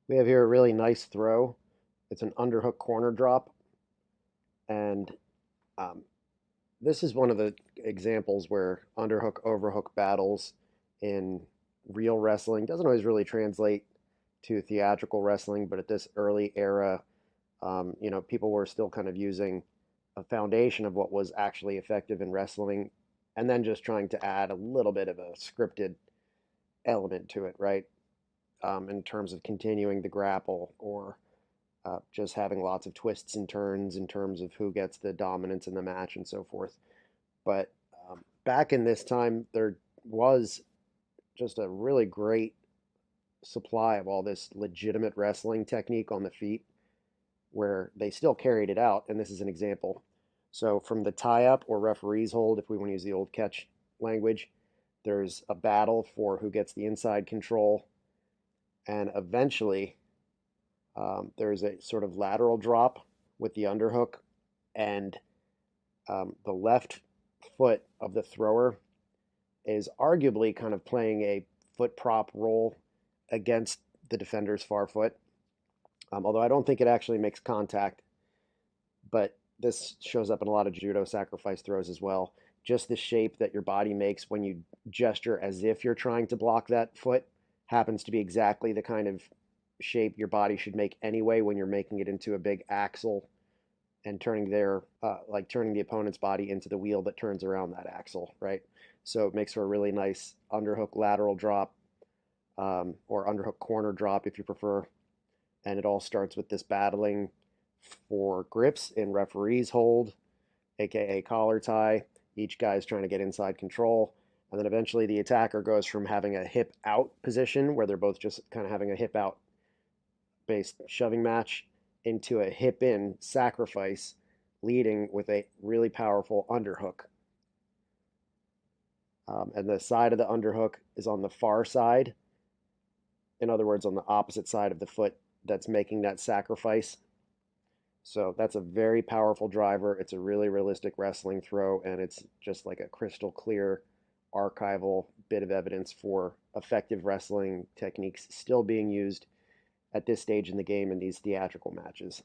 We have here a really nice throw. It's an underhook corner drop, and um, this is one of the examples where underhook overhook battles in real wrestling doesn't always really translate to theatrical wrestling, but at this early era, people were still kind of using a foundation of what was actually effective in wrestling, and then just trying to add a little bit of a scripted element to it, right? In terms of continuing the grapple or just having lots of twists and turns in terms of who gets the dominance in the match and so forth. But back in this time, there was just a really great supply of all this legitimate wrestling technique on the feet where they still carried it out. And this is an example. So, from the tie up or referee's hold, if we want to use the old catch language, there's a battle for who gets the inside control. And eventually, there's a sort of lateral drop with the underhook, and the left foot of the thrower is arguably kind of playing a foot prop role against the defender's far foot. Although I don't think it actually makes contact, but this shows up in a lot of judo sacrifice throws as well. Just the shape that your body makes when you gesture as if you're trying to block that foot happens to be exactly the kind of shape your body should make anyway when you're making it into a big axle and turning the opponent's body into the wheel that turns around that axle, right? So it makes for a really nice underhook lateral drop, or underhook corner drop if you prefer. And it all starts with this battling for grips in referee's hold, aka collar tie. Each guy's trying to get inside control. And then eventually the attacker goes from having a hip out position where they're both just kind of having a hip out based shoving match into a hip in sacrifice, leading with a really powerful underhook. And the side of the underhook is on the far side. In other words, on the opposite side of the foot that's making that sacrifice. So that's a very powerful driver. It's a really realistic wrestling throw, and it's just like a crystal clear archival bit of evidence for effective wrestling techniques still being used at this stage in the game in these theatrical matches.